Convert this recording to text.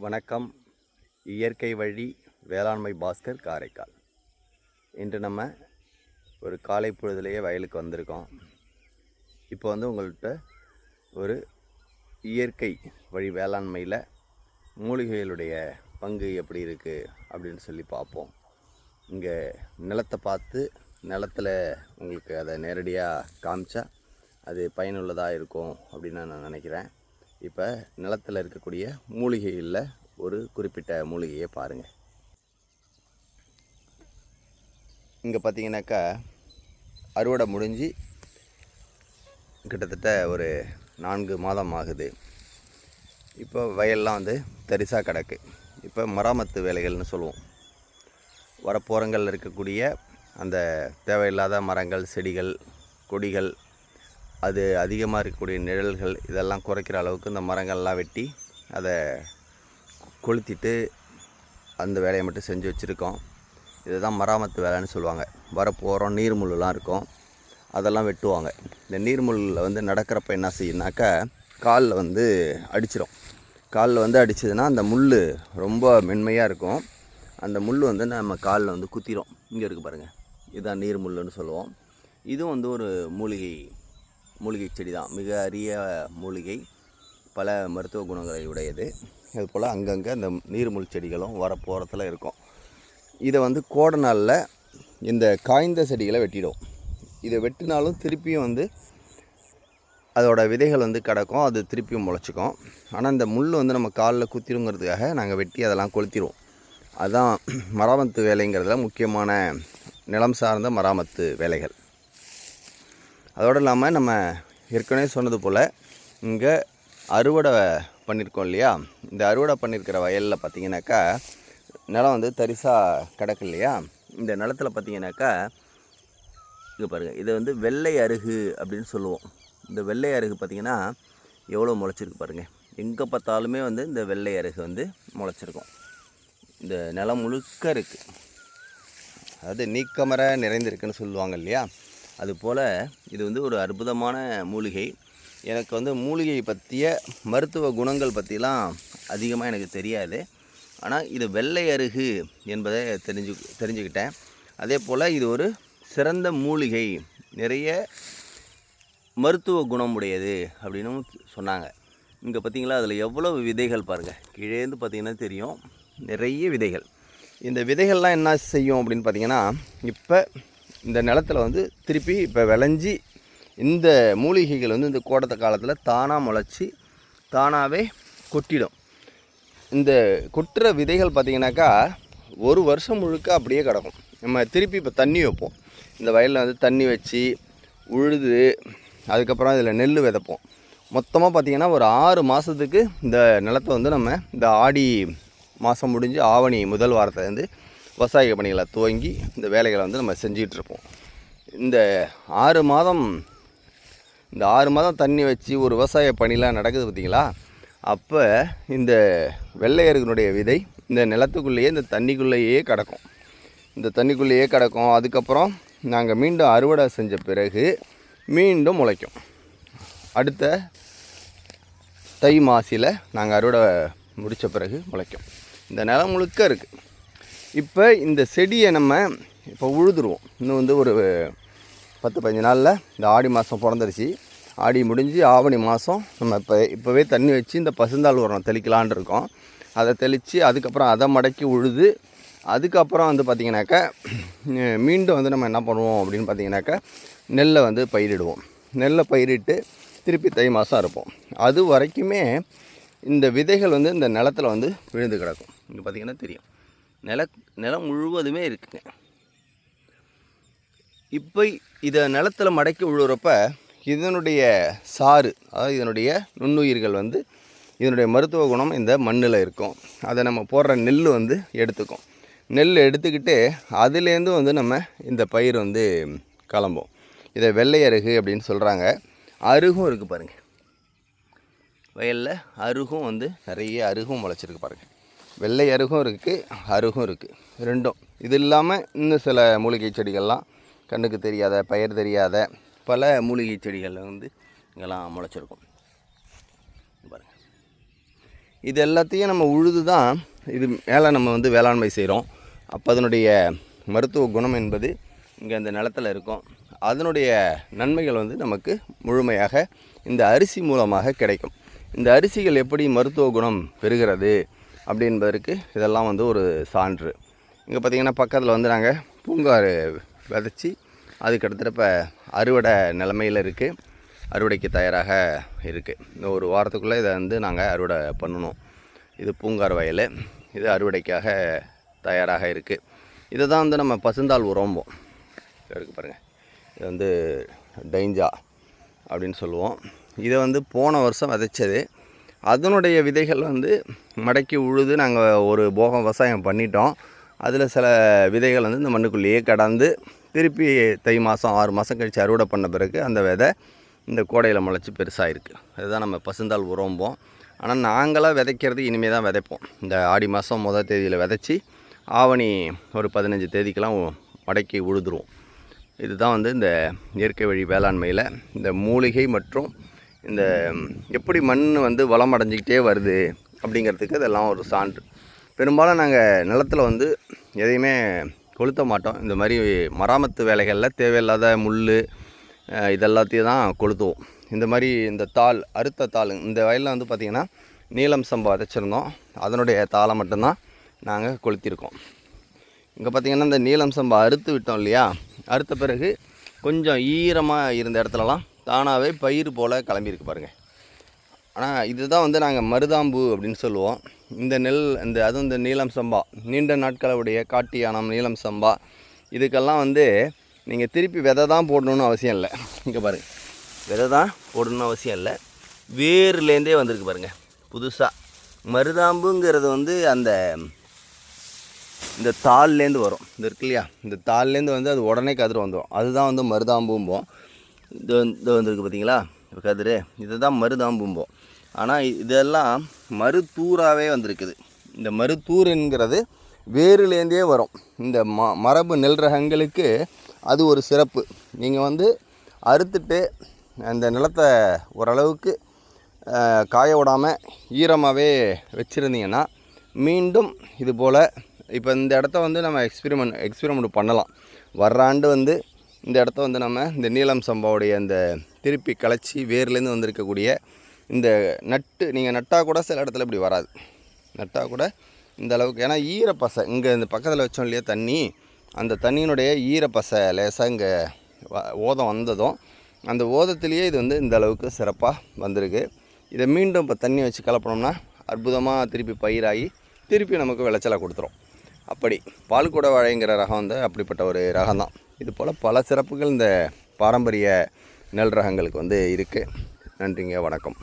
வணக்கம். இயற்கை வழி வேளாண்மை பாஸ்கர் காரைக்கால். இன்று நம்ம ஒரு காலை பொழுதுலேயே வயலுக்கு வந்திருக்கோம். இப்போ உங்கள்கிட்ட ஒரு இயற்கை வழி வேளாண்மையில் மூலிகைகளுடைய பங்கு எப்படி இருக்குது அப்படின்னு சொல்லி பார்ப்போம். இங்கே நிலத்தை பார்த்து நிலத்தில் உங்களுக்கு அதை நேரடியாக காமிச்சா அது பயனுள்ளதாக இருக்கும் அப்படின்னு நான் நினைக்கிறேன். இப்போ நிலத்தில் இருக்கக்கூடிய மூலிகைகளில் ஒரு குறிப்பிட்ட மூலிகையை பாருங்கள். இங்கே பார்த்தீங்கன்னாக்கா அறுவடை முடிஞ்சு கிட்டத்தட்ட ஒரு 4 மாதம் ஆகுது. இப்போ வயல்லாம் தரிசாக கிடக்கு. இப்போ மராமத்து வேலைகள்னு சொல்லுவோம். வரப்போரங்களில் இருக்கக்கூடிய அந்த தேவையில்லாத மரங்கள், செடிகள், கொடிகள், அது அதிகமாக இருக்கக்கூடிய நிழல்கள் இதெல்லாம் குறைக்கிற அளவுக்கு இந்த மரங்கள்லாம் வெட்டி அதை கொளுத்திட்டு அந்த வேலையை மட்டும் செஞ்சு வச்சுருக்கோம். இதுதான் மராமத்து வேலைன்னு சொல்லுவாங்க. வரப்போகிறோம் நீர்முள்ளெலாம் இருக்கும், அதெல்லாம் வெட்டுவாங்க. இந்த நீர்முள்ளில் நடக்கிறப்ப என்ன செய்யுனாக்கா காலில் அடிச்சிடும். காலில் அடிச்சதுன்னா அந்த முள் ரொம்ப மென்மையாக இருக்கும். அந்த முள் நம்ம காலில் குத்திரும். இங்கே இருக்குது பாருங்கள், இதுதான் நீர்முள்ளுன்னு சொல்லுவோம். இதுவும் ஒரு மூலிகை செடி தான். மிக அரிய மூலிகை, பல மருத்துவ குணங்களை உடையது. அதுபோல் அங்கங்கே அந்த நீர்முள் செடிகளும் வரப்போகிறத்தில் இருக்கும். இதை கோடை நாளில் இந்த காய்ந்த செடிகளை வெட்டிடும். இதை வெட்டினாலும் திருப்பியும் அதோட விதைகள் கிடக்கும், அது திருப்பியும் முளைச்சிக்கும். ஆனால் இந்த முள் நம்ம காலில் குத்திருங்கிறதுக்காக நாங்கள் வெட்டி அதெல்லாம் கொளுத்திடுவோம். அதுதான் மராமத்து வேலைங்கிறதுல முக்கியமான நிலம் சார்ந்த மராமத்து வேலைகள். அதோடு இல்லாமல் நம்ம ஏற்கனவே சொன்னது போல் இங்கே அறுவடை பண்ணியிருக்கோம் இல்லையா. இந்த அறுவடை பண்ணியிருக்கிற வயலில் பார்த்திங்கனாக்கா நிலம் தரிசாக கிடக்கு இல்லையா. இந்த நிலத்தில் பார்த்திங்கனாக்கா இது பாருங்கள், இதை வெள்ளை அருகு அப்படின்னு சொல்லுவோம். இந்த வெள்ளை அருகு பார்த்திங்கன்னா எவ்வளோ முளைச்சிருக்கு பாருங்கள். எங்கே பார்த்தாலுமே இந்த வெள்ளை அருகு முளைச்சிருக்கும். இந்த நிலம் முழுக்க இருக்குது. அதாவது நீக்கமர நிறைந்திருக்குன்னு சொல்லுவாங்க இல்லையா. அதுபோல் இது ஒரு அற்புதமான மூலிகை. எனக்கு மூலிகை பற்றிய மருத்துவ குணங்கள் பற்றிலாம் அதிகமாக எனக்கு தெரியாது. ஆனால் இது வெள்ளை அருகு என்பதை தெரிஞ்சுக்கிட்டேன். அதே போல் இது ஒரு சிறந்த மூலிகை, நிறைய மருத்துவ குணம் உடையது அப்படின்னு சொன்னாங்க. இங்கே பார்த்திங்களா, அதில் எவ்வளவு விதைகள் பாருங்கள். கீழேருந்து பார்த்திங்கன்னா தெரியும், நிறைய விதைகள். இந்த விதைகள்லாம் என்ன செய்யும் அப்படின்னு பார்த்திங்கன்னா, இப்போ இந்த நிலத்தில் திருப்பி இப்போ விளைஞ்சி இந்த மூலிகைகள் இந்த கோடை காலத்தில் தானாக முளைச்சி தானாகவே கொட்டிடும். இந்த கொட்டுற விதைகள் பார்த்திங்கனாக்கா ஒரு வருஷம் முழுக்க அப்படியே கிடக்கும். நம்ம திருப்பி இப்போ தண்ணி வைப்போம். இந்த வயலில் தண்ணி வச்சு உழுது அதுக்கப்புறம் இதில் நெல் விதைப்போம். மொத்தமாக பார்த்திங்கன்னா ஒரு 6 மாதத்துக்கு இந்த நிலத்தை நம்ம இந்த ஆடி மாதம் முடிஞ்சு ஆவணி முதல் வாரத்துலேருந்து விவசாய பணிகளை துவங்கி இந்த வேலைகளை நம்ம செஞ்சிகிட்ருப்போம். இந்த 6 மாதம் தண்ணி வச்சு ஒரு விவசாய பணிலாம் நடக்குது பார்த்திங்களா. அப்போ இந்த வெள்ளை அருகினுடைய விதை இந்த நிலத்துக்குள்ளேயே இந்த தண்ணிக்குள்ளேயே கிடக்கும். அதுக்கப்புறம் நாங்கள் மீண்டும் அறுவடை செஞ்ச பிறகு மீண்டும் முளைக்கும். அடுத்த தை மாசியில் நாங்கள் அறுவடை முடித்த பிறகு முளைக்கும். இந்த நிலம் முழுக்க இருக்குது. இப்போ இந்த செடியை நம்ம இப்போ உழுதுருவோம். இன்னும் ஒரு 10-15 நாளில் இந்த ஆடி மாதம் பிறந்துருச்சு. ஆடி முடிஞ்சு ஆவணி மாதம் நம்ம இப்போவே தண்ணி வச்சு இந்த பசுந்தாள் உரம் தெளிக்கலான் இருக்கோம். அதை தெளித்து அதுக்கப்புறம் அதை மடக்கி உழுது அதுக்கப்புறம் பார்த்திங்கனாக்கா மீண்டும் நம்ம என்ன பண்ணுவோம் அப்படின்னு பார்த்திங்கனாக்கா நெல்லை பயிரிடுவோம். நெல்லை பயிரிட்டு திருப்பி தை மாதம் இருப்போம். அது வரைக்குமே இந்த விதைகள் இந்த நிலத்தில் விழுந்து கிடக்கும். இங்கே பார்த்திங்கன்னா தெரியும், நிலம் முழுவதுமே இருக்குங்க. இப்போ இதை நிலத்தில் மடக்கி விழுறப்ப இதனுடைய சாறு, அதாவது இதனுடைய நுண்ணுயிர்கள் இதனுடைய மருத்துவ குணம் இந்த மண்ணில் இருக்கும். அதை நம்ம போடுற நெல் எடுத்துக்கும். நெல் எடுத்துக்கிட்டு அதுலேருந்து நம்ம இந்த பயிர் கிளம்போம். இதை வெள்ளை அருகு அப்படின்னு சொல்கிறாங்க. அருகும் இருக்குது பாருங்கள், வயலில் அருகும் நிறைய அருகும் முளைச்சிருக்கு பாருங்கள். வெள்ளை அருகும் இருக்குது, அருகும் இருக்குது, ரெண்டும். இது இல்லாமல் இன்னும் சில மூலிகை செடிகள்லாம் கண்ணுக்கு தெரியாத, பெயர் தெரியாத பல மூலிகை செடிகள் இங்கெல்லாம் முளைச்சிருக்கும் பாருங்கள். இது எல்லாத்தையும் நம்ம உழுது தான் இது மேலே நம்ம வந்து வேளாண்மை செய்கிறோம். அப்போ அதனுடைய மருத்துவ குணம் என்பது இங்கே அந்த நிலத்தில் இருக்கும். அதனுடைய நன்மைகள் வந்து நமக்கு முழுமையாக இந்த அரிசி மூலமாக கிடைக்கும். இந்த அரிசிகள் எப்படி மருத்துவ குணம் பெறுகிறது அப்படின்பதற்கு இதெல்லாம் வந்து ஒரு சான்று. இங்கே பார்த்திங்கன்னா பக்கத்தில் வந்து நாங்கள் பூங்காறு விதைச்சி அது கிட்டத்தட்ட இப்போ அறுவடை நிலைமையில் இருக்குது. அறுவடைக்கு தயாராக இருக்குது. இந்த ஒரு வாரத்துக்குள்ளே இதை வந்து நாங்கள் அறுவடை பண்ணணும். இது பூங்கார் வயல். இது அறுவடைக்காக தயாராக இருக்குது. இதை தான் வந்து நம்ம பசுந்தாள் உரம்போம். இருக்குது பாருங்கள், இது வந்து டைஞ்சா அப்படின்னு சொல்லுவோம். இதை வந்து போன வருஷம் விதைச்சது. அதனுடைய விதைகள் வந்து மடக்கி உழுது நாங்கள் ஒரு போகம் விவசாயம் பண்ணிட்டோம். அதில் சில விதைகள் வந்து இந்த மண்ணுக்குள்ளேயே கடந்து திருப்பி தை மாதம் 6 மாதம் கழித்து அறுவடை பண்ண பிறகு அந்த விதை இந்த கோடையில் முளைச்சி பெருசாக இருக்குது. அதுதான் நம்ம பசுந்தாள் உரம்போம். ஆனால் நாங்களாக விதைக்கிறது இனிமேல் தான் விதைப்போம். இந்த ஆடி மாதம் முதல் தேதியில் விதைச்சி ஆவணி ஒரு 15 தேதிக்கெலாம் மடக்கி உழுதுருவோம். இதுதான் வந்து இந்த இயற்கை வழி வேளாண்மையில் இந்த மூலிகை மற்றும் இந்த எப்படி மண் வந்து வளம் அடைஞ்சிக்கிட்டே வருது அப்படிங்கிறதுக்கு இதெல்லாம் ஒரு சான்று. பெரும்பாலும் நாங்கள் நிலத்தில் வந்து எதையுமே கொளுத்த மாட்டோம். இந்த மாதிரி மராமத்து வேலைகளில் தேவையில்லாத முள் இதெல்லாத்தையும் தான் கொளுத்துவோம். இந்த மாதிரி இந்த தாள், அறுத்த தாள், இந்த வயலில் வந்து பார்த்திங்கன்னா நீலம் சம்பா விதைச்சிருந்தோம். அதனுடைய தாளை மட்டும்தான் நாங்கள் கொளுத்திருக்கோம். இங்கே பார்த்திங்கன்னா இந்த நீலம் சம்பா அறுத்து விட்டோம் இல்லையா, அறுத்த பிறகு கொஞ்சம் ஈரமாக இருந்த இடத்துலலாம் தானாகவே பயிர் போல் கிளம்பியிருக்கு பாருங்கள். ஆனால் இதுதான் வந்து நாங்கள் மருதாம்பு அப்படின்னு சொல்லுவோம். இந்த நெல் அதுவும் இந்த நீலம் சம்பா, நீண்ட நாட்களுடைய காட்டு யானம் நீலம் சம்பா, இதுக்கெல்லாம் வந்து நீங்கள் திருப்பி விதை தான் போடணுன்னு அவசியம் இல்லை. இங்கே பாருங்கள், விதை தான் போடணுன்னு அவசியம் இல்லை. வேர்லேருந்தே வந்திருக்கு பாருங்கள் புதுசாக. மருதாம்புங்கிறது வந்து இந்த தாள்லேருந்து வரும். இது இருக்கு இல்லையா, இந்த தாள்லேருந்து வந்து அது உடனே கதிர் வந்துடும். அதுதான் வந்து மருதாம்பும்போம். இது வந்துருக்கு பார்த்தீங்களா இப்போ கதிர், இதுதான் மருதாம்பும்போம். ஆனால் இதெல்லாம் மருத்தூராகவே வந்திருக்குது. இந்த மருத்தூருங்கிறது வேறுலேருந்தே வரும். இந்த மரபு நெல் ரகங்களுக்கு அது ஒரு சிறப்பு. நீங்கள் வந்து அறுத்துட்டு அந்த நிலத்தை ஓரளவுக்கு காய விடாமல் ஈரமாகவே வச்சுருந்தீங்கன்னா மீண்டும் இது போல் இப்போ இந்த இடத்த வந்து நம்ம எக்ஸ்பிரிமெண்ட் பண்ணலாம். வர்ற ஆண்டு வந்து இந்த இடத்த வந்து நம்ம இந்த நீலம் சம்பாவுடைய அந்த திருப்பி களைச்சி வேர்லேருந்து வந்திருக்கக்கூடிய இந்த நீங்கள் நட்டால் கூட சில இடத்துல இப்படி வராது. நட்டால் கூட இந்த அளவுக்கு, ஏன்னா ஈரப்பசை இங்கே இந்த பக்கத்தில் வச்சோம் இல்லையா தண்ணி, அந்த தண்ணியினுடைய ஈரப்பசை லேசாக இங்கே ஓதம் வந்ததும் அந்த ஓதத்துலேயே இது வந்து இந்த அளவுக்கு சிறப்பாக வந்திருக்கு. இதை மீண்டும் இப்போ தண்ணி வச்சு கலப்பினோம்னா அற்புதமாக திருப்பி பயிராகி திருப்பி நமக்கு விளைச்சலை கொடுத்துரும். அப்படி பால்குட வாழைங்கிற ரகம் வந்து அப்படிப்பட்ட ஒரு ரகம் தான். இது போல் பல சிறப்புகள் இந்த பாரம்பரிய நெல் ரகங்களுக்கு வந்து இருக்குது. நன்றிங்க, வணக்கம்.